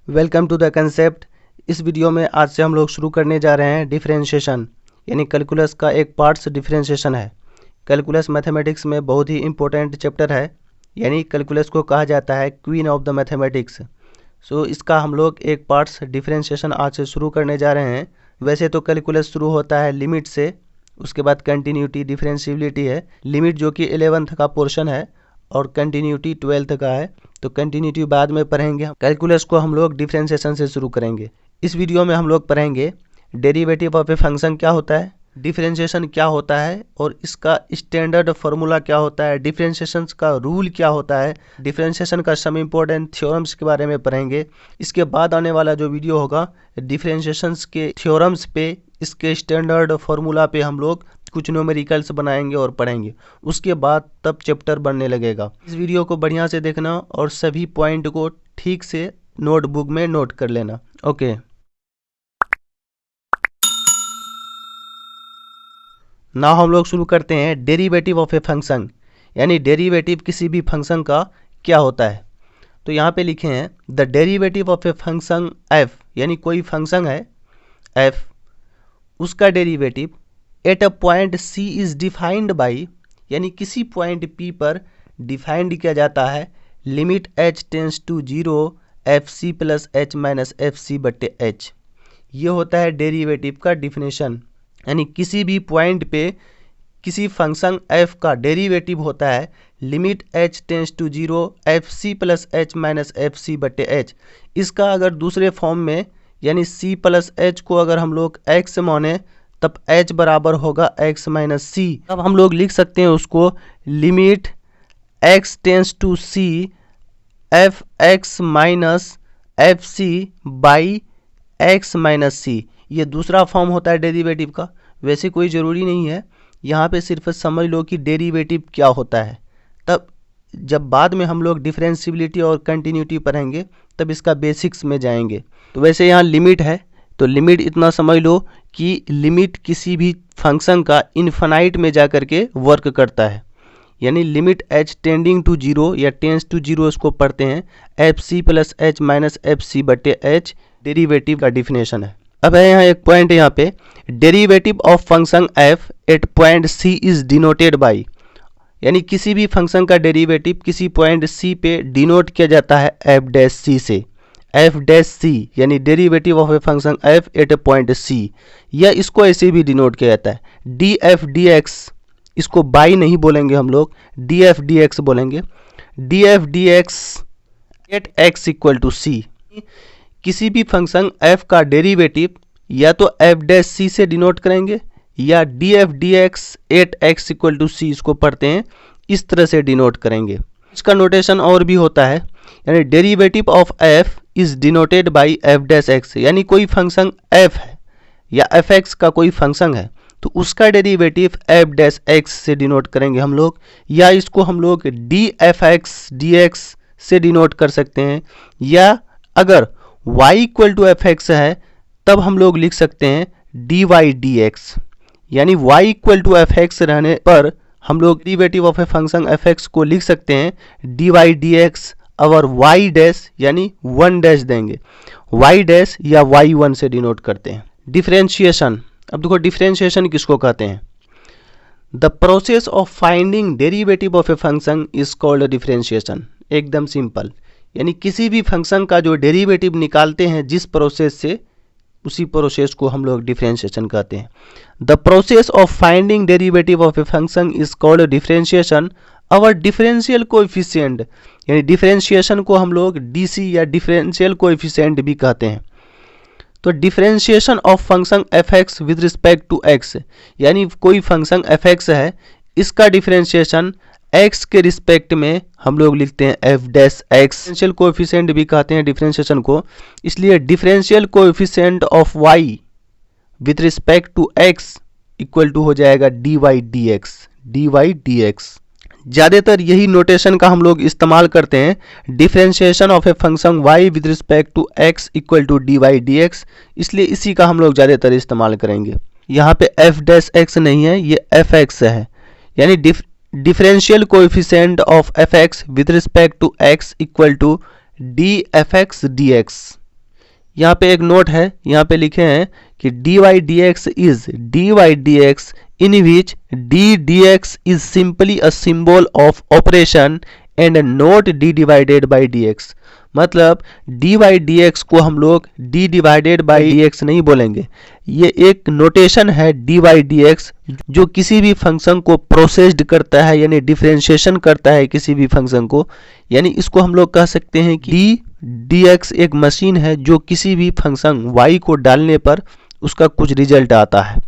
Welcome to the concept. इस video में आज से हम लोग शुरू करने जा रहे हैं डिफरेंशिएशन, यानी कैलकुलस का एक पार्ट्स डिफरेंशिएशन है। कैलकुलस मैथमेटिक्स में बहुत ही इंपॉर्टेंट चैप्टर है, यानी कैलकुलस को कहा जाता है क्वीन ऑफ द मैथमेटिक्स। सो इसका हम लोग एक पार्ट्स डिफरेंशिएशन आज से शुरू करने जा रहे हैं। वैसे तो कैलकुलस शुरू होता है लिमिट से, उसके बाद कंटिन्यूटी डिफरेंशिएबिलिटी है। लिमिट जो कि 11th का पोर्शन है और कंटिन्यूटी 12th का है, तो कंटिन्यूटी बाद में पढ़ेंगे। कैलकुलस को हम लोग डिफरेंशिएशन से शुरू करेंगे। इस वीडियो में हम लोग पढ़ेंगे डेरिवेटिव ऑफ ए फंक्शन क्या होता है, डिफरेंशिएशन क्या होता है और इसका स्टैंडर्ड फार्मूला क्या होता है, डिफरेंशिएशन का रूल क्या होता है, डिफरेंशिएशन का सम इम्पोर्टेंट थ्योरम्स के बारे में पढ़ेंगे। इसके बाद आने वाला जो वीडियो होगा डिफरेंशिएशन के थ्योरम्स पे, इसके स्टैंडर्ड फार्मूला पे हम लोग कुछ न्यूमेरिकल्स बनाएंगे और पढ़ेंगे। उसके बाद तब चैप्टर बनने लगेगा। इस वीडियो को बढ़िया से देखना और सभी पॉइंट को ठीक से नोटबुक में नोट कर लेना। ओके, नाउ हम लोग शुरू करते हैं डेरिवेटिव ऑफ ए फंक्शन, यानी डेरिवेटिव किसी भी फंक्शन का क्या होता है। तो यहाँ पे लिखे हैं the derivative of a function F, यानी कोई फंक्शन है एफ, उसका derivative at a point C is defined by, यानी किसी पॉइंट पी पर डिफाइंड किया जाता है limit H tends to 0 F C plus H minus F C बटे एच। ये होता है डेरिवेटिव का डिफिनेशन, यानी किसी भी पॉइंट पे किसी फंक्शन एफ का डेरिवेटिव होता है limit H tends to 0 F C plus H minus F C बटे एच। इसका अगर दूसरे फॉर्म में यानी सी प्लस एच को अगर हम लोग एक्स माने तब h बराबर होगा x माइनस सी। तब हम लोग लिख सकते हैं उसको limit x tends to c f x minus F c by x minus c. ये दूसरा फॉर्म होता है डेरिवेटिव का। वैसे कोई ज़रूरी नहीं है, यहाँ पे सिर्फ समझ लो कि डेरिवेटिव क्या होता है। तब जब बाद में हम लोग डिफरेंशिएबिलिटी और कंटिन्यूटी पढ़ेंगे तब इसका बेसिक्स में जाएंगे। तो वैसे यहाँ लिमिट है, तो लिमिट इतना समझ लो कि लिमिट किसी भी फंक्शन का इन्फिनाइट में जा कर के वर्क करता है, यानी लिमिट एच टेंडिंग टू 0 या टेंस टू 0 इसको पढ़ते हैं F C plus H minus F C बटे एच। डेरिवेटिव का डिफिनेशन है। अब है यहाँ एक पॉइंट, यहाँ पे derivative of function F at point C is denoted by, यानी किसी भी फंक्शन का डेरिवेटिव किसी पॉइंट सी पे डिनोट किया जाता है एफ डैश सी से। एफ डैश सी यानी derivative of a function F at a point c, या इसको ऐसे भी डिनोट किया जाता है डी एफ डी एक्स। इसको बाई नहीं बोलेंगे हम लोग, डी एफ डी एक्स बोलेंगे। D f d x at x equal to c. किसी भी फंक्शन एफ का डेरिवेटिव या तो एफ डैश सी से डिनोट करेंगे या d f d x at x equal to c, इसको पढ़ते हैं इस तरह से डिनोट करेंगे। इसका नोटेशन और भी होता है, यानी derivative of F is denoted by F dash x, यानी कोई फंक्शन एफ है या एफ एक्स का कोई फंक्शन है तो उसका डेरिवेटिव एफ डैश एक्स से डिनोट करेंगे हम लोग, या इसको हम लोग D F X D X से डिनोट कर सकते हैं, या अगर y equal to F X है तब हम लोग लिख सकते हैं डी वाई डी एक्स, यानी y equal to F X रहने पर हम लोग derivative of a function F X को लिख सकते हैं डी वाई डी एक्स और y डैश यानी 1 डैश देंगे, y डैश या y1 से डिनोट करते हैं। डिफरेंशिएशन, अब देखो डिफरेंशिएशन किसको कहते हैं। The process of finding derivative of a function is called differentiation. एकदम सिंपल, यानी किसी भी फंक्शन का जो डेरिवेटिव निकालते हैं जिस प्रोसेस से, उसी प्रोसेस को हम लोग डिफरेंशिएशन कहते हैं। The process of finding derivative of a function is called differentiation. Our differential coefficient, यानी डिफरेंशिएशन को हम लोग डीसी या डिफरेंशियल कोएफिशिएंट भी कहते हैं। तो differentiation of function F X with respect to X, यानी कोई फंक्शन एफ एक्स है, इसका डिफरेंशिएशन x के रिस्पेक्ट में हम लोग लिखते हैं F dash X. Differential coefficient भी कहते हैं डिफरेंशिएशन को, इसलिए differential coefficient of y with respect to x equal to हो जाएगा D Y D X. D Y D X ज़्यादातर यही नोटेशन का हम लोग इस्तेमाल करते हैं, differentiation of a function y with respect to x equal to D Y D X, इसलिए इसी का हम लोग ज़्यादातर इस्तेमाल करेंगे। यहाँ पे एफ डैश एक्स नहीं है, ये एफ एक्स है, यानी differential coefficient of F X with respect to X equal to D F X D X. यहाँ पे एक नोट है, यहाँ पे लिखे हैं कि dy dx is dy dx in which d dx is simply a symbol of operation and not d divided by dx। मतलब dy dx को हम लोग d डिवाइडेड बाई dx नहीं बोलेंगे, ये एक नोटेशन है dy dx जो किसी भी फंक्शन को प्रोसेस्ड करता है, यानी डिफरेंशिएशन करता है किसी भी फंक्शन को। यानी इसको हम लोग कह सकते हैं कि dx एक मशीन है जो किसी भी फंक्शन y को डालने पर उसका कुछ रिजल्ट आता है।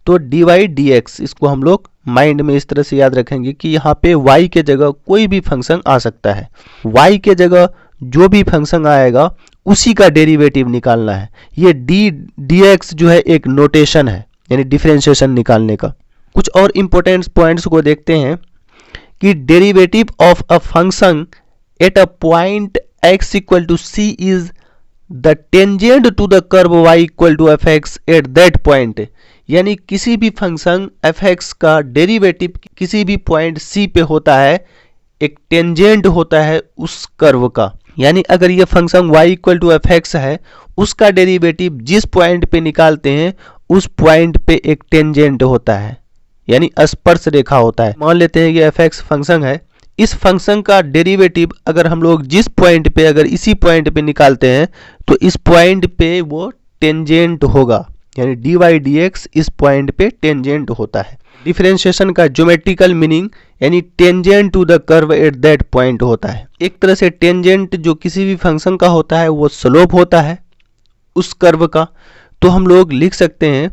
तो dy dx इसको हम लोग माइंड में इस तरह से याद रखेंगे कि यहाँ पे y के जगह कोई भी फंक्शन आ सकता है, y के जगह जो भी फंक्शन आएगा उसी का डेरिवेटिव निकालना है। ये dx जो है एक नोटेशन है, यानी डिफरेंशिएशन निकालने का। कुछ और इम्पोर्टेंट पॉइंट्स को देखते हैं कि derivative of a function at a point x equal to c is the tangent to the curve y equal to fx at that point. यानी किसी भी फंक्शन fx का डेरिवेटिव किसी भी पॉइंट c पे होता है, एक टेंजेंट होता है उस कर्व का। यानी अगर ये function y equal to fx है, उसका डेरिवेटिव जिस पॉइंट पे निकालते हैं उस पॉइंट पे एक टेंजेंट होता है, यानी स्पर्श रेखा होता है। मान लेते हैं कि fx फंक्शन है, इस फंक्शन का डेरिवेटिव अगर हम लोग जिस पॉइंट पे, अगर इसी पॉइंट पे निकालते हैं तो इस पॉइंट पे वो टेंजेंट होगा, यानी dy dx इस पॉइंट पे टेंजेंट होता है। डिफरेंशिएशन का ज्योमेट्रिकल मीनिंग यानी tangent to the curve at that point होता है। एक तरह से टेंजेंट जो किसी भी फंक्शन का होता है वो स्लोप होता है उस कर्व का। तो हम लोग लिख सकते हैं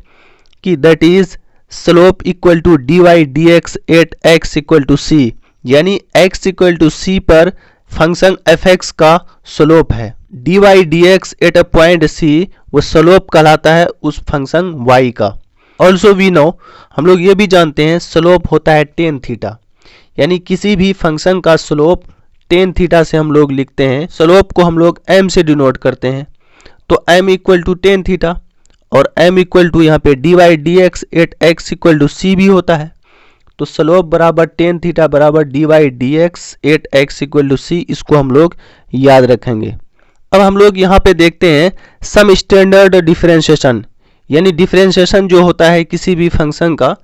कि that is slope equal to dy dx at x equal to c, यानी x इक्वल टू c पर फंक्शन fx का स्लोप है। dy dx at a point c वो स्लोप कहलाता है उस फंक्शन y का। ऑल्सो वी नो, हम लोग ये भी जानते हैं स्लोप होता है टेन थीटा, यानी किसी भी फंक्शन का स्लोप टेन थीटा से हम लोग लिखते हैं। स्लोप को हम लोग m से डिनोट करते हैं, तो m equal to tan theta और m इक्वल टू यहाँ पे dy dx at x equal to c भी होता है। तो स्लोप बराबर टेन थीटा बराबर dy dx at x equal to c, इसको हम लोग याद रखेंगे। अब हम लोग यहाँ पे देखते हैं सम स्टैंडर्ड डिफरेंशिएशन, यानी डिफरेंशिएशन जो होता है किसी भी फंक्शन का,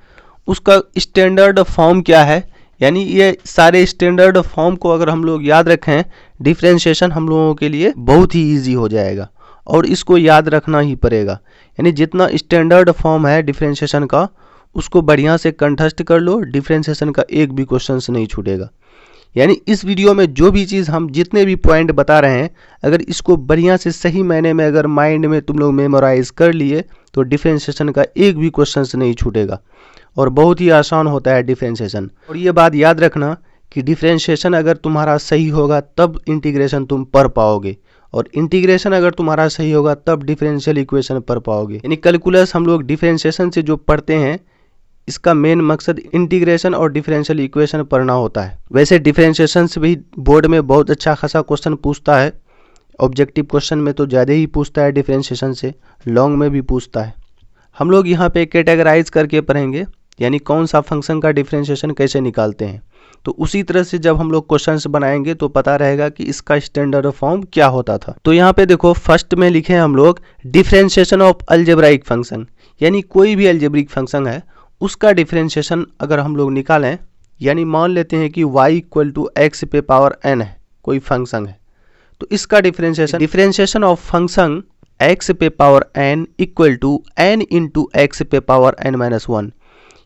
उसका स्टैंडर्ड फॉर्म क्या है। यानी ये सारे स्टैंडर्ड फॉर्म को अगर हम लोग याद रखें, डिफरेंशिएशन हम लोगों के लिए बहुत ही इजी हो जाएगा और इसको याद रखना ही पड़ेगा। यानी जितना स्टैंडर्ड फॉर्म है डिफरेंशिएशन का उसको बढ़िया से कंठस्थ कर लो, डिफरेंशिएशन का एक भी क्वेश्चन नहीं छूटेगा। यानी इस वीडियो में जो भी चीज़ हम जितने भी पॉइंट बता रहे हैं, अगर इसको बढ़िया से सही मायने में अगर माइंड में तुम लोग मेमोराइज कर लिए तो डिफरेंशिएशन का एक भी क्वेश्चन नहीं छूटेगा और बहुत ही आसान होता है डिफरेंशिएशन। और ये बात याद रखना कि डिफरेंशिएशन अगर तुम्हारा सही होगा तब इंटीग्रेशन तुम पढ़ पाओगे, और इंटीग्रेशन अगर तुम्हारा सही होगा तब डिफरेंशियल इक्वेशन पढ़ पाओगे। यानी कैलकुलस हम लोग डिफरेंशिएशन से जो पढ़ते हैं, इसका मेन मकसद इंटीग्रेशन और डिफरेंशियल इक्वेशन पढ़ना होता है। वैसे डिफरेंशिएशन से भी बोर्ड में बहुत अच्छा खासा क्वेश्चन पूछता है, ऑब्जेक्टिव क्वेश्चन में तो ज़्यादा ही पूछता है, डिफरेंशिएशन से लॉन्ग में भी पूछता है। हम लोग यहाँ पे कैटेगराइज करके पढ़ेंगे, यानी कौन सा फंक्शन का डिफरेंशिएशन कैसे निकालते हैं। तो उसी तरह से जब हम लोग क्वेश्चंस बनाएंगे तो पता रहेगा कि इसका स्टैंडर्ड फॉर्म क्या होता था। तो यहाँ पे देखो फर्स्ट में लिखे हैं हम लोग डिफरेंशिएशन ऑफ अलजेब्राइक फंक्शन, यानी कोई भी अलजेब्रिक फंक्शन है उसका डिफरेंशिएशन अगर हम लोग निकालें, यानी मान लेते हैं कि y इक्वल टू एक्स पे पावर n है, कोई फंक्शन है, तो इसका डिफरेंशिएशन ऑफ फंक्शन x पे power n equal to n into X पे पावर n माइनस 1,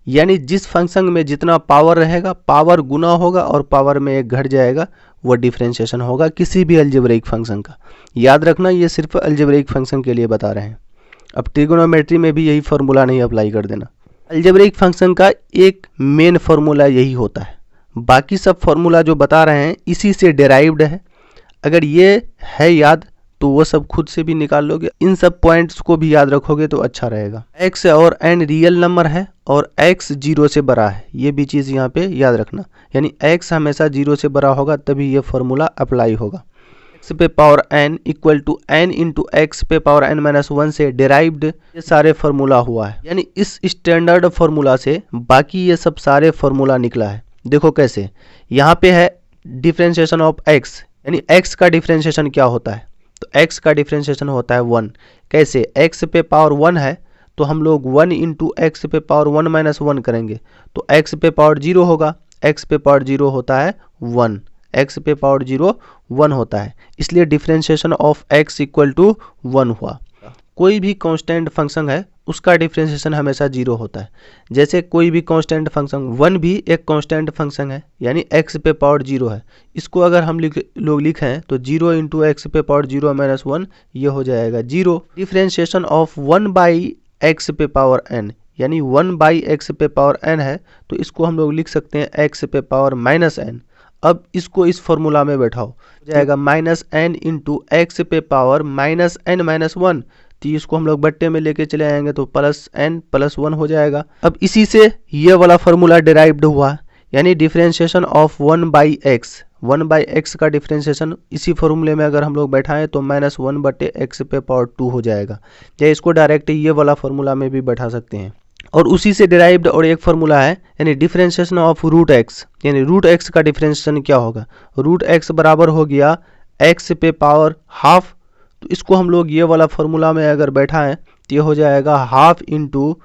यानी जिस फंक्शन में जितना पावर रहेगा पावर गुना होगा और पावर में एक घट जाएगा, वो डिफरेंशिएशन होगा किसी भी अलजेब्रिक फंक्शन का। याद रखना ये सिर्फ अलजेब्रिक फंक्शन के लिए बता रहे हैं, अब ट्रिगोनोमेट्री में भी यही फार्मूला नहीं अप्लाई कर देना। अलजेब्रिक फंक्शन का एक मेन फार्मूला यही होता है, बाकी सब फार्मूला जो बता रहे हैं इसी से डेराइव्ड है। अगर ये है याद तो वो सब खुद से भी निकाल लोगे, इन सब पॉइंट्स को भी याद रखोगे तो अच्छा रहेगा। x और n रियल नंबर है और x 0 से बड़ा है, ये भी चीज़ यहाँ पे याद रखना, यानी x हमेशा 0 से बड़ा होगा तभी ये फार्मूला अप्लाई होगा। x पे power n equal to n into X पे पावर n माइनस 1 से डेराइव्ड ये सारे फार्मूला हुआ है, यानी इस स्टैंडर्ड फार्मूला से बाकी ये सब सारे फार्मूला निकला है। देखो कैसे, यहाँ पे है डिफरेंशिएशन ऑफ x, यानी x का डिफरेंशिएशन क्या होता है, तो x का डिफ्रेंशिएशन होता है 1। कैसे? x पे पावर 1 है तो हम लोग 1 इंटू एक्स पे पावर 1 माइनस 1 करेंगे तो x पे पावर 0 होगा। x पे पावर 0 होता है 1, x पे पावर 0 1 होता है, इसलिए differentiation of x equal to 1 हुआ। कोई भी कांस्टेंट फंक्शन है उसका डिफ्रेंशिएशन हमेशा 0 होता है। जैसे कोई भी कांस्टेंट फंक्शन 1 भी एक कांस्टेंट फंक्शन है, यानी x पे पावर 0 है। इसको अगर हम लोग लिखें तो 0 इंटू एक्स पे पावर 0 माइनस 1 ये हो जाएगा 0। डिफ्रेंशिएशन ऑफ 1 बाई एक्स पे पावर n, यानी 1 बाई एक्स पे पावर n है तो इसको हम लोग लिख सकते हैं x पे पावर माइनस n। अब इसको इस फॉर्मूला में बैठाओ, हो जाएगा माइनस n इंटू एक्स पे पावर माइनस n माइनस 1। तो इसको हम लोग बट्टे में लेके चले आएंगे तो प्लस n प्लस 1 हो जाएगा। अब इसी से ये वाला फॉर्मूला डिराइव्ड हुआ, यानी differentiation of 1 by x, 1 by x का डिफ्रेंशिएशन इसी फॉर्मूले में अगर हम लोग बैठाएं तो माइनस 1 बटे एक्स पे पावर 2 हो जाएगा। या इसको डायरेक्ट ये वाला फॉर्मूला में भी बैठा सकते हैं। और उसी से डिराइव्ड और एक फॉर्मूला है, यानी डिफ्रेंशिएशन ऑफ रूट एक्स, यानी रूट एक्स का डिफ्रेंशिएशन क्या होगा? रूट एक्स बराबर हो गया एक्स पे पावर हाफ। तो इसको हम लोग ये वाला फॉर्मूला में अगर बैठाएं तो ये हो जाएगा हाफ इंटू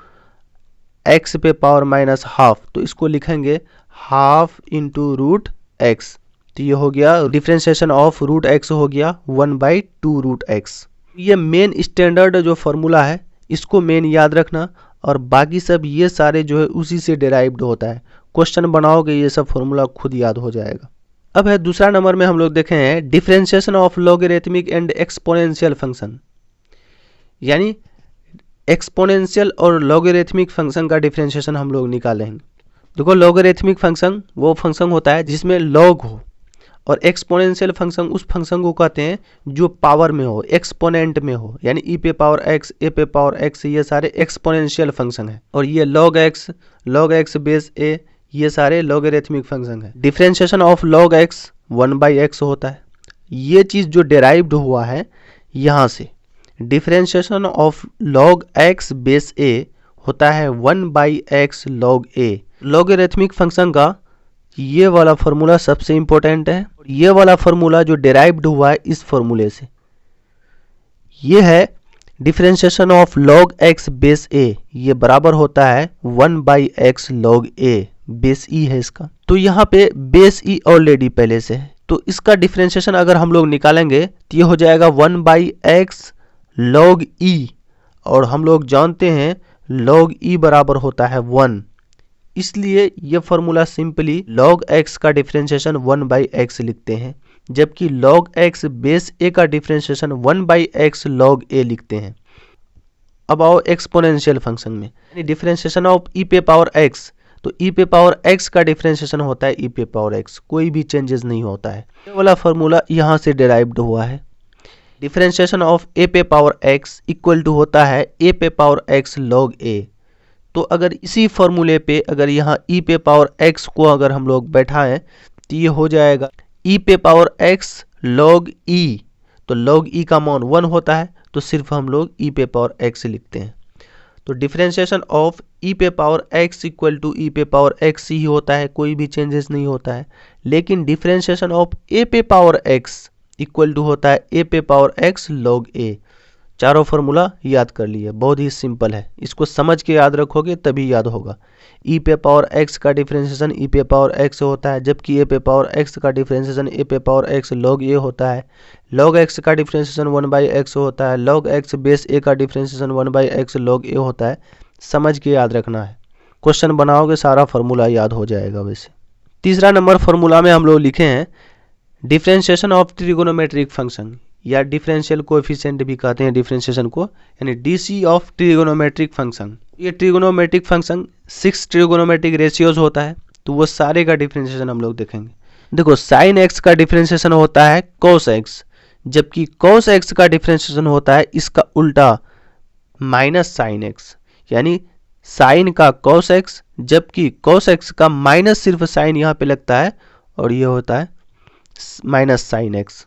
एक्स पे पावर माइनस हाफ। तो इसको लिखेंगे हाफ इंटू रूट एक्स। तो ये हो गया डिफ्रेंशिएशन ऑफ रूट एक्स हो गया 1 बाई 2 रूट एक्स। ये मेन स्टैंडर्ड जो फॉर्मूला है इसको मेन याद रखना, और बाकी सब ये सारे जो है उसी से डिराइव्ड होता है। क्वेश्चन बनाओगे ये सब फॉर्मूला खुद याद हो जाएगा। अब है दूसरा नंबर में हम लोग देखे हैं differentiation of logarithmic and exponential function, यानी एक्सपोनेंशियल और लॉगरिथमिक फंक्शन का डिफरेंशिएशन हम लोग निकालेंगे। देखो लॉगरिथमिक फंक्शन वो फंक्शन होता है जिसमें लॉग हो, और एक्सपोनेंशियल फंक्शन उस फंक्शन को कहते हैं जो पावर में हो, एक्सपोनेंट में हो, यानी ई पे पावर एक्स, ए पे पावर एक्स, ये सारे एक्सपोनेंशियल फंक्शन है। और ये लॉग एक्स बेस ए, ये सारे लॉगरिथमिक फंक्शन है। Differentiation of log x 1 by x होता है। ये चीज़ जो डिराइव्ड हुआ है यहाँ से, differentiation of log x base a होता है 1 by x log a. Logarithmic function का ये वाला फॉर्मूला सबसे इंपॉर्टेंट है। ये वाला फॉर्मूला जो डिराइव्ड हुआ है इस फॉर्मूले से, ये है differentiation of log x base a, ये बराबर होता है 1 by x log a. Base e है इसका, तो यहाँ पे बेस ई ऑलरेडी पहले से है, तो इसका डिफरेंशिएशन अगर हम लोग निकालेंगे तो ये हो जाएगा 1 बाई एक्स लॉग ई, और हम लोग जानते हैं लॉग ई बराबर होता है 1, इसलिए ये फॉर्मूला सिंपली लॉग एक्स का डिफरेंशिएशन 1 बाई एक्स लिखते हैं, जबकि लॉग एक्स बेस ए का डिफरेंशिएशन 1 बाई एक्स लॉग ए लिखते हैं। अब आओ एक्सपोनेंशियल फंक्शन में, यानी डिफरेंशिएशन ऑफ ई पे पावर एक्स, तो ई पे पावर एक्स का डिफरेंशिएशन होता है ई पे पावर एक्स, कोई भी चेंजेस नहीं होता है। ये वाला फॉर्मूला यहाँ से डिराइव्ड हुआ है। डिफरेंशिएशन ऑफ ए पे पावर एक्स इक्वल टू होता है ए पे पावर एक्स लॉग ए। तो अगर इसी फॉर्मूले पे अगर यहाँ ई पे पावर एक्स को अगर हम लोग बैठाएं तो ये हो जाएगा ई पे पावर एक्स लॉग ई। तो लॉग ई का मान 1 होता है, तो सिर्फ हम लोग ई पे पावर एक्स लिखते हैं। तो डिफरेंशिएशन ऑफ ई पे पावर एक्स इक्वल टू ई पे पावर एक्स ही होता है, कोई भी चेंजेस नहीं होता है। लेकिन डिफरेंशिएशन ऑफ ए पे पावर एक्स इक्वल टू होता है ए पे पावर एक्स लॉग ए। चारों फॉर्मूला याद कर लिए, बहुत ही सिंपल है, इसको समझ के याद रखोगे तभी याद होगा। ई पे पावर एक्स का डिफरेंशिएशन ई पे पावर एक्स होता है, जबकि ए पे पावर एक्स का डिफरेंशिएशन ए पे पावर एक्स लॉग ए होता है। लॉग एक्स का डिफरेंशिएशन 1 बाई एक्स होता है। लॉग एक्स बेस ए का डिफरेंशिएशन 1 बाई एक्स लॉग ए होता है। समझ के याद रखना है, क्वेश्चन बनाओगे सारा फॉर्मूला याद हो जाएगा। वैसे तीसरा नंबर फॉर्मूला में हम लोग लिखे हैं डिफरेंशिएशन ऑफ ट्रिगोनोमेट्रिक फंक्शन, या डिफरेंशियल कोएफिशिएंट भी कहते हैं डिफरेंशिएशन को, यानी डीसी ऑफ ट्रिगोनोमेट्रिक फंक्शन। ये ट्रिगोनोमेट्रिक फंक्शन 6 ट्रिगोनोमेट्रिक रेशियोज होता है, तो वो सारे का डिफरेंशिएशन हम लोग देखेंगे। देखो साइन एक्स का डिफरेंशिएशन होता है कॉस एक्स, जबकि कॉस एक्स का डिफरेंशिएशन होता है इसका उल्टा माइनस साइन एक्स, यानी साइन का कॉस एक्स, जबकि कॉस एक्स का माइनस सिर्फ साइन यहाँ पे लगता है, और ये होता है minus sine x.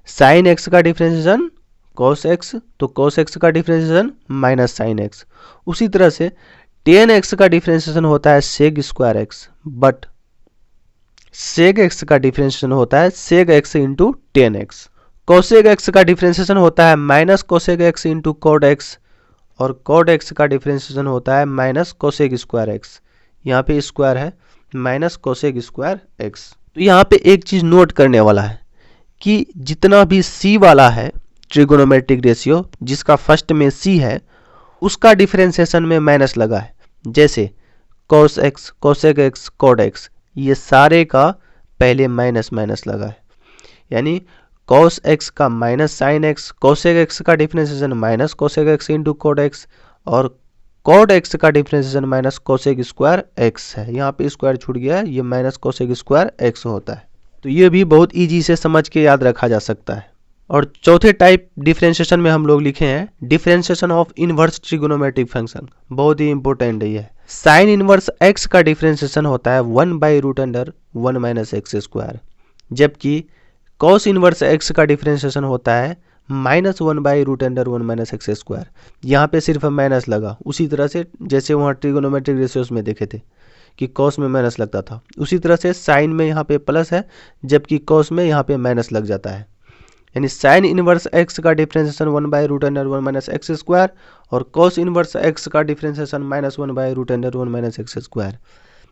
Sine x का डिफरेंशिएशन कॉस एक्स, तो कॉस एक्स का डिफरेंशिएशन माइनस साइन एक्स। उसी तरह से टेन एक्स का डिफरेंशिएशन होता है सेग स्क्वायर एक्स, बट सेग एक्स का डिफरेंशिएशन होता है sec X into tan X. Cosec x का डिफरेंशिएशन होता है minus cosec x into cot x, और कॉड एक्स का डिफरेंशिएशन होता है माइनस कोसेक स्क्वायर एक्स। यहाँ पे स्क्वायर है, माइनस कोसेक स्क्वायर एक्स। तो यहाँ पे एक चीज़ नोट करने वाला है कि जितना भी सी वाला है ट्रिगोनोमेट्रिक रेशियो, जिसका फर्स्ट में सी है, उसका डिफरेंशिएशन में माइनस लगा है। जैसे cos x, cosec x, cot x, ये सारे का पहले माइनस माइनस लगा है। यानी कॉस एक्स का minus sine x, cosec x का differentiation minus cosec x into cot x, और कॉड एक्स का differentiation minus cosec square x है। यहाँ पे स्क्वायर छूट गया है, ये माइनस कोसेक स्क्वायर एक्स होता है। तो ये भी बहुत ईजी से समझ के याद रखा जा सकता है। और चौथे टाइप डिफरेंशिएशन में हम लोग लिखे हैं differentiation of inverse trigonometric function. बहुत ही इंपॉर्टेंट है ये। साइन इनवर्स एक्स का डिफरेंशिएशन होता है 1/√1 माइनस एक्स स्क्वायर, जबकि कॉस इनवर्स एक्स का डिफरेंशिएशन होता है -1/√1 माइनस एक्स स्क्वायर। यहाँ पे सिर्फ माइनस लगा, उसी तरह से जैसे वहाँ ट्रिगोनोमेट्रिक रेशियोज में देखे थे कि कॉस में माइनस लगता था, उसी तरह से साइन में यहाँ पे प्लस है, जबकि कॉस में यहाँ पे माइनस लग जाता है। यानी साइन इनवर्स एक्स का डिफरेंशिएशन 1/√1 माइनस एक्स स्क्वायर, और कॉस इनवर्स एक्स का डिफरेंशिएशन -1/√1 माइनस एक्स स्क्वायर,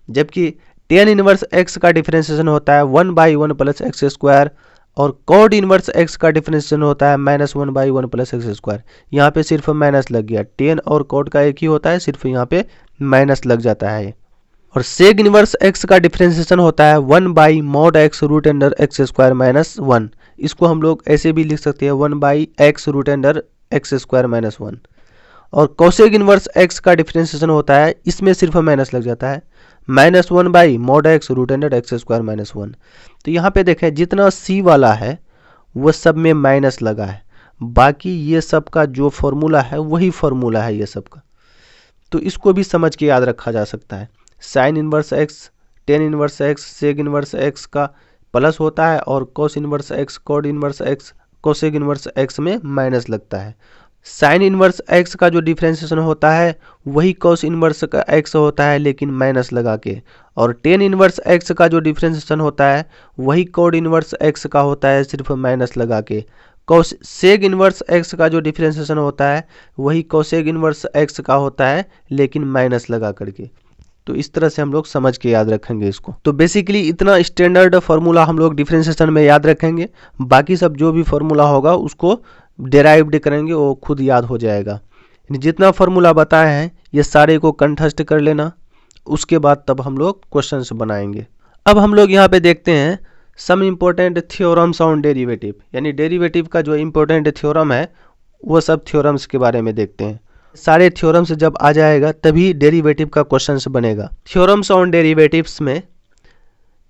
जबकि टेन इनवर्स एक्स का डिफरेंशिएशन होता है 1/1 प्लस एक्स स्क्वायर, और कॉड इनवर्स एक्स का डिफरेंशिएशन होता है -1/1 प्लस एक्स स्क्वायर। यहाँ पे सिर्फ माइनस लग गया, टेन और कॉड का एक ही होता है, सिर्फ यहाँ पे माइनस लग जाता है। और सेग इनवर्स एक्स का डिफरेंशिएशन होता है 1/mod(x x² माइनस 1)। इसको हम लोग ऐसे भी लिख सकते हैं 1/x(x² - 1)। और कोसेक इनवर्स एक्स का डिफरेंशिएशन होता है, इसमें सिर्फ माइनस लग जाता है, -1/mod(x(x² - 1)। तो यहाँ पे देखें जितना सी वाला है वो सब में माइनस लगा है, बाकी ये सब का जो फॉर्मूला है वही फॉर्मूला है ये सब का। तो इसको भी समझ के याद रखा जा सकता है। Sine inverse X, tan inverse X, sec inverse X का प्लस होता है, और cos inverse X, cot inverse X, cosec inverse X में माइनस लगता है। साइन इनवर्स एक्स का जो डिफरेंशिएशन होता है वही कोस इनवर्स का एक्स होता है, लेकिन माइनस लगा के। और टेन इनवर्स एक्स का जो डिफरेंशिएशन होता है वही कॉड इनवर्स एक्स का होता है, सिर्फ माइनस लगा के। कोसेक इनवर्स एक्स का जो डिफरेंशिएशन होता है वही कोसेक इनवर्स एक्स का होता है, लेकिन माइनस लगा करके। तो इस तरह से हम लोग समझ के याद रखेंगे इसको। तो बेसिकली इतना स्टैंडर्ड फार्मूला हम लोग डिफरेंशिएशन में याद रखेंगे, बाकी सब जो भी फार्मूला होगा उसको डेराइव्ड करेंगे, वो खुद याद हो जाएगा। जितना फार्मूला बताए हैं ये सारे को कंठस्थ कर लेना, उसके बाद तब हम लोग क्वेश्चंस बनाएंगे। अब हम लोग यहाँ पे देखते हैं some important theorems on derivative, यानी डेरिवेटिव का जो इम्पोर्टेंट थ्योरम है वो सब थ्योरम्स के बारे में देखते हैं। सारे थ्योरम्स जब आ जाएगा तभी डेरिवेटिव का क्वेश्चंस बनेगा। थ्योरम्स ऑन डेरिवेटिव्स में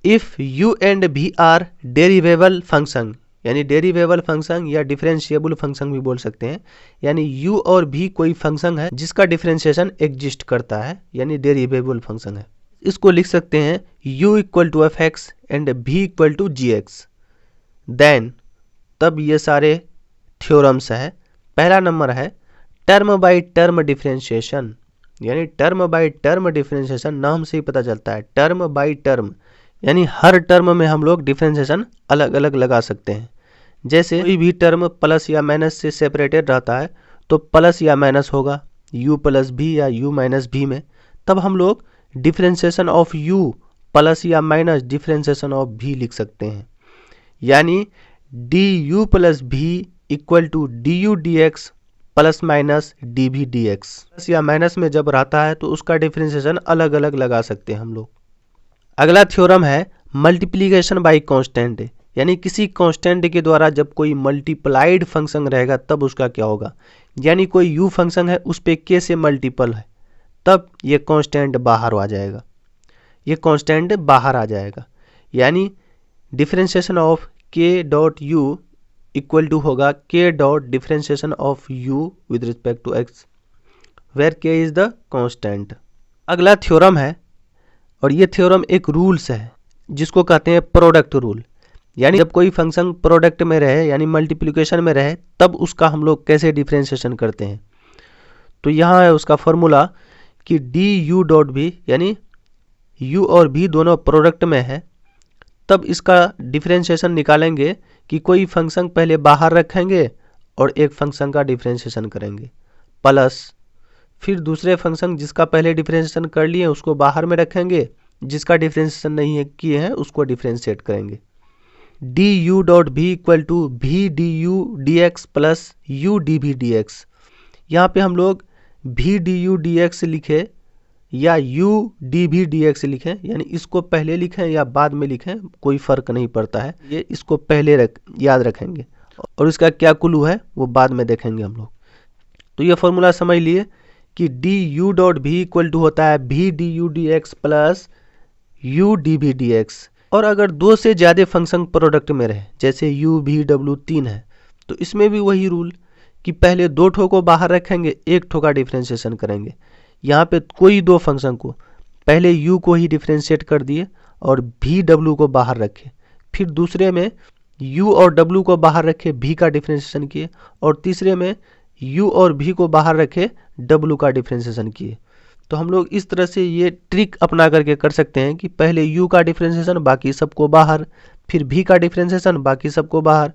if u and v are derivable function, यानी डेरिवेबल फंक्शन या डिफरेंशिएबल फंक्शन भी बोल सकते हैं, यानी u और v कोई फंक्शन है जिसका डिफरेंशिएशन एग्जिस्ट करता है, यानी डेरिवेबल फंक्शन है। इसको लिख सकते हैं u = f(x) and v = gx। Then तब ये सारे थ्योरम्स है। पहला नंबर है टर्म बाय टर्म डिफरेंशिएशन, यानी टर्म बाय टर्म डिफरेंशिएशन नाम से ही पता चलता है, टर्म बाय टर्म, यानी हर टर्म में हम लोग डिफरेंशिएशन अलग अलग लगा सकते हैं। जैसे कोई भी टर्म प्लस या माइनस से सेपरेटेड रहता है तो प्लस या माइनस होगा u + v या u - v में, तब हम लोग डिफरेंशिएशन ऑफ u प्लस या माइनस डिफरेंशिएशन ऑफ v लिख सकते हैं। यानी du + v = du dx plus minus dv dx। Plus या माइनस में जब रहता है तो उसका डिफरेंशिएशन अलग अलग लगा सकते हैं हम लोग। अगला थ्योरम है मल्टीप्लिकेशन बाय कांस्टेंट, यानी किसी कांस्टेंट के द्वारा जब कोई मल्टीप्लाइड फंक्शन रहेगा तब उसका क्या होगा। यानी कोई u फंक्शन है उस पे k से मल्टीपल है, तब ये कांस्टेंट बाहर आ जाएगा, ये कांस्टेंट बाहर आ जाएगा। यानी differentiation of k.u equal to होगा k dot differentiation of u with respect to x, where k is the constant. अगला थ्योरम है, और ये थ्योरम एक रूल्स है जिसको कहते हैं प्रोडक्ट रूल। यानी जब कोई फंक्शन प्रोडक्ट में रहे यानी मल्टीप्लिकेशन में रहे तब उसका हम लोग कैसे डिफरेंशिएशन करते हैं। तो यहाँ है उसका फॉर्मूला कि du डॉट v, यानी u और v दोनों प्रोडक्ट में है, तब इसका डिफरेंशिएशन निकालेंगे कि कोई फंक्शन पहले बाहर रखेंगे और एक फंक्शन का डिफरेंशिएशन करेंगे, प्लस फिर दूसरे फंक्शन जिसका पहले डिफरेंशिएशन कर लिए उसको बाहर में रखेंगे, जिसका डिफरेंशिएशन नहीं है किए हैं उसको डिफरेंशिएट करेंगे। डी यू डॉट भी इक्वल टू भी D U D x plus U D भी डी एक्स। यहाँ पर हम लोग भी डी यू डी एक्स लिखे या यू डी भी डी एक्स लिखें, यानी इसको पहले लिखें या बाद में लिखें कोई फ़र्क नहीं पड़ता है, ये इसको पहले याद रखेंगे और इसका क्या कुलू है वो बाद में देखेंगे हम लोग। तो ये फॉर्मूला समझ लिए कि डी यू डॉट भी इक्वल टू होता है भी D U D x plus U D भी डी एक्स। और अगर दो से ज़्यादा फंक्शन प्रोडक्ट में रहे, जैसे यू भी डब्ल्यू 3 है, तो इसमें भी वही रूल कि पहले दो ठो को बाहर रखेंगे, एक ठो का डिफ्रेंशिएशन करेंगे। यहाँ पे कोई दो फंक्शन को पहले u को ही डिफ्रेंशिएट कर दिए और भी w को बाहर रखे, फिर दूसरे में u और w को बाहर रखे, v का डिफ्रेंशिएशन किए, और तीसरे में u और v को बाहर रखे, w का डिफ्रेंशिएशन किए। तो हम लोग इस तरह से ये ट्रिक अपना करके कर सकते हैं कि पहले u का डिफ्रेंशिएशन बाकी सबको बाहर, फिर v का डिफ्रेंशिएशन बाकी सबको बाहर,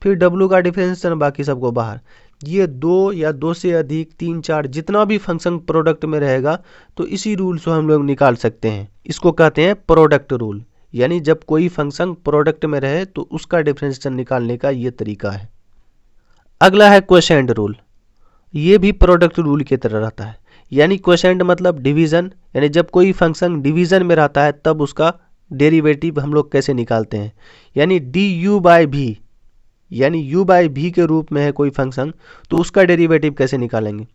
फिर w का डिफ्रेंशिएशन बाकी सबको बाहर। ये दो या दो से अधिक, 3, 4 जितना भी फंक्शन प्रोडक्ट में रहेगा तो इसी रूल से हम लोग निकाल सकते हैं। इसको कहते हैं प्रोडक्ट रूल, यानी जब कोई फंक्शन प्रोडक्ट में रहे तो उसका डिफरेंशिएशन निकालने का ये तरीका है। अगला है क्वोशिएंट रूल। ये भी प्रोडक्ट रूल की तरह रहता है, यानी क्वोशिएंट मतलब डिवीज़न, यानी जब कोई फंक्शन डिवीज़न में रहता है तब उसका डेरिवेटिव हम लोग कैसे निकालते हैं। यानी डी यू बाई भी, यानी u बाई भी के रूप में है कोई फंक्शन, तो उसका डेरिवेटिव कैसे निकालेंगे।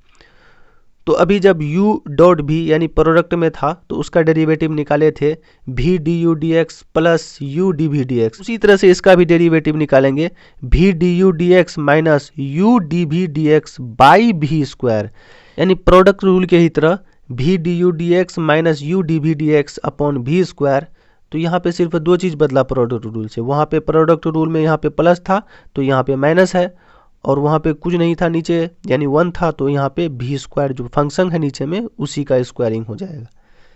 तो अभी जब u डॉट भी यानी प्रोडक्ट में था तो उसका डेरिवेटिव निकाले थे भी D U D x plus U D भी डी एक्स। उसी तरह से इसका भी डेरिवेटिव निकालेंगे भी D U D x minus U D भी डी एक्स बाई भी स्क्वायर, यानी प्रोडक्ट रूल के ही तरह भी D U D x minus U D भी डी एक्स अपॉन भी स्क्वायर। तो यहाँ पे सिर्फ दो चीज़ बदला प्रोडक्ट रूल से, वहाँ पे प्रोडक्ट रूल में यहाँ पे प्लस था तो यहाँ पे माइनस है, और वहाँ पे कुछ नहीं था नीचे यानी 1 था तो यहाँ पे भी स्क्वायर जो फंक्शन है नीचे में उसी का स्क्वायरिंग हो जाएगा।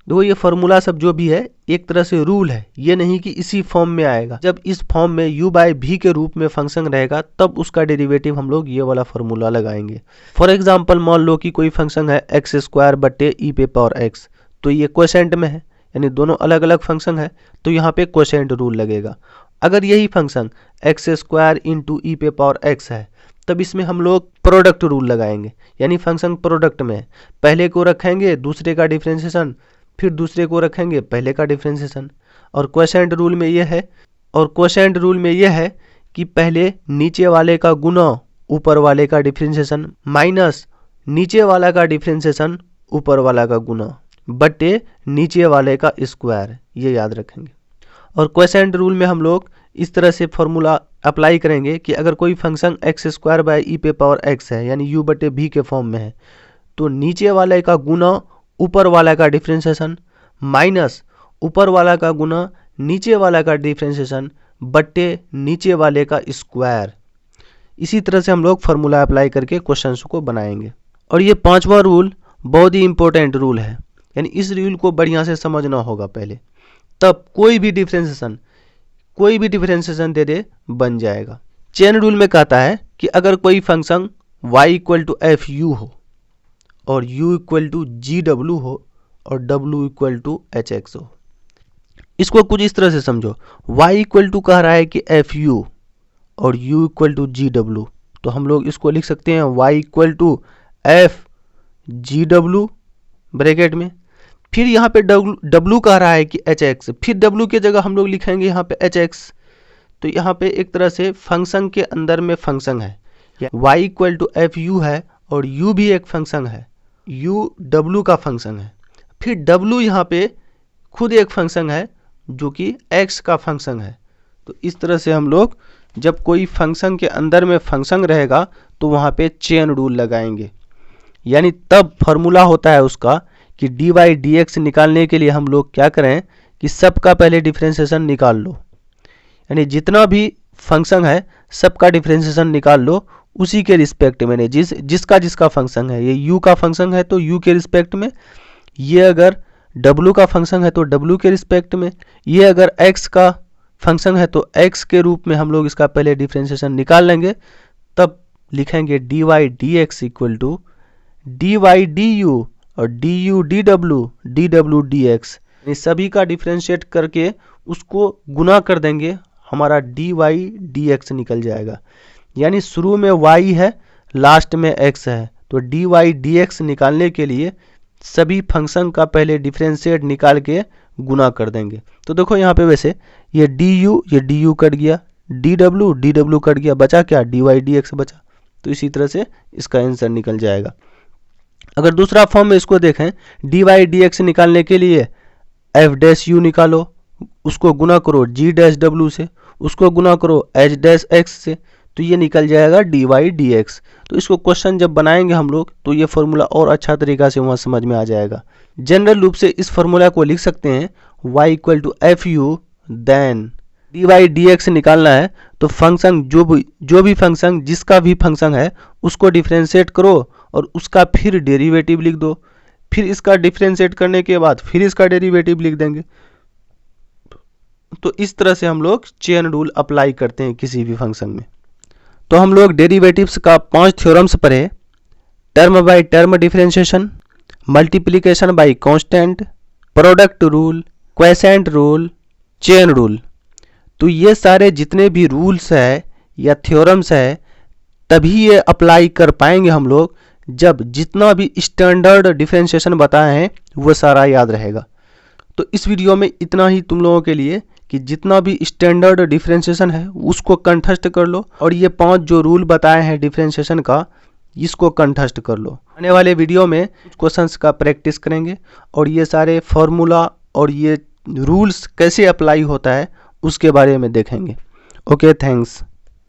देखो ये फार्मूला सब जो भी है एक तरह से रूल है, ये नहीं कि इसी फॉर्म में आएगा। जब इस फॉर्म में u बाई भी के रूप में फंक्शन रहेगा तब उसका डेरिवेटिव हम लोग ये वाला फार्मूला लगाएंगे। फॉर एग्जाम्पल मान लो कि कोई फंक्शन है एक्स स्क्वायर बटे ई पे पावर एक्स, तो ये क्वोशिएंट में है यानी दोनों अलग अलग फंक्शन है, तो यहाँ पे क्वोशिएंट रूल लगेगा। अगर यही फंक्शन एक्स स्क्वायर इंटू ई पे पावर एक्स है तब इसमें हम लोग प्रोडक्ट रूल लगाएंगे, यानी फंक्शन प्रोडक्ट में पहले को रखेंगे दूसरे का डिफरेंशिएशन, फिर दूसरे को रखेंगे पहले का डिफरेंशिएशन। और क्वोशिएंट रूल में यह है कि पहले नीचे वाले का गुना ऊपर वाले का डिफरेंशिएशन माइनस नीचे वाला का डिफरेंशिएशन ऊपर वाला का गुना बटे नीचे वाले का स्क्वायर, ये याद रखेंगे। और क्वोशिएंट रूल में हम लोग इस तरह से फॉर्मूला अप्लाई करेंगे कि अगर कोई function x square by E पे पावर एक्स है यानी u बटे भी के फॉर्म में है, तो नीचे वाले का गुना ऊपर वाला का डिफरेंशिएशन माइनस ऊपर वाला का गुना नीचे वाला का डिफरेंशिएशन बटे नीचे वाले का स्क्वायर। इसी तरह से हम लोग फार्मूला अप्लाई करके क्वेश्चंस को बनाएंगे। और ये 5वां रूल बहुत ही इंपॉर्टेंट रूल है, यानी इस रूल को बढ़िया से समझना होगा पहले, तब कोई भी डिफरेंशिएशन दे दे बन जाएगा। चेन रूल में कहता है कि अगर कोई function y equal to F U हो और u equal to G W हो और w equal to H X हो, इसको कुछ इस तरह से समझो। y इक्वल टू कह रहा है कि एफ यू और u equal to G W, तो हम लोग इसको लिख सकते हैं y equal to F G W bracket में, फिर यहाँ पे w कह रहा है कि एच एक्स, फिर w की जगह हम लोग लिखेंगे यहाँ पे एच एक्स। तो यहाँ पे एक तरह से फंक्शन के अंदर में फंक्शन है, y equal to F U है और u भी एक फंक्शन है, u w का फंक्शन है, फिर w यहाँ पे खुद एक फंक्शन है जो कि x का फंक्शन है। तो इस तरह से हम लोग जब कोई फंक्शन के अंदर में फंक्शन रहेगा तो वहाँ पे चेन रूल लगाएंगे, यानी तब फॉर्मूला होता है उसका कि डी बाई डी एक्स निकालने के लिए हम लोग क्या करें कि सबका पहले डिफरेंशिएशन निकाल लो, यानी जितना भी फंक्शन है सबका डिफरेंशिएशन निकाल लो उसी के रिस्पेक्ट में, जिसका फंक्शन है। ये u का फंक्शन है तो u के रिस्पेक्ट में, ये अगर w का फंक्शन है तो w के रिस्पेक्ट में, ये अगर x का फंक्शन है तो x के रूप में हम लोग इसका पहले डिफ्रेंशिएशन निकाल लेंगे, तब लिखेंगे dy dx equal to dy du और du dw dw dx, सभी का डिफ्रेंशिएट करके उसको गुना कर देंगे, हमारा dy dx निकल जाएगा। यानी शुरू में y है, लास्ट में x है, तो dy dx निकालने के लिए सभी फंक्शन का पहले डिफ्रेंशिएट निकाल के गुना कर देंगे। तो देखो यहाँ पे वैसे ये du कट गया, dw कट गया, बचा क्या, dy dx बचा। तो इसी तरह से इसका आंसर निकल जाएगा। अगर दूसरा फॉर्म में इसको देखें, dy dx निकालने के लिए f डैश u निकालो, उसको गुना करो g डैश w से, उसको गुना करो h डैश x से, तो ये निकल जाएगा dy dx। तो इसको क्वेश्चन जब बनाएंगे हम लोग तो ये फॉर्मूला और अच्छा तरीका से वहाँ समझ में आ जाएगा। जनरल रूप से इस फॉर्मूला को लिख सकते हैं y equal to F U, then dy dx निकालना है तो फंक्शन जो भी फंक्शन जिसका भी फंक्शन है उसको डिफ्रेंशिएट करो और उसका फिर डेरिवेटिव लिख दो, फिर इसका डिफ्रेंशिएट करने के बाद फिर इसका डेरिवेटिव लिख देंगे। तो इस तरह से हम लोग चेन रूल अप्लाई करते हैं किसी भी फंक्शन में। तो हम लोग डेरिवेटिव्स का 5 थ्योरम्स पढ़े, term by term differentiation, multiplication bye constant, product rule, quotient rule, chain rule. तो ये सारे जितने भी रूल्स है या थ्योरम्स है तभी ये अप्लाई कर पाएंगे हम लोग जब जितना भी स्टैंडर्ड डिफरेंशिएशन बताए हैं वो सारा याद रहेगा। तो इस वीडियो में इतना ही तुम लोगों के लिए कि जितना भी स्टैंडर्ड डिफरेंशिएशन है उसको कंठस्थ कर लो और ये 5 जो रूल बताए हैं डिफरेंशिएशन का इसको कंठस्थ कर लो। आने वाले वीडियो में क्वेश्चंस का प्रैक्टिस करेंगे और ये सारे फॉर्मूला और ये रूल्स कैसे अप्लाई होता है उसके बारे में देखेंगे। Okay, thanks.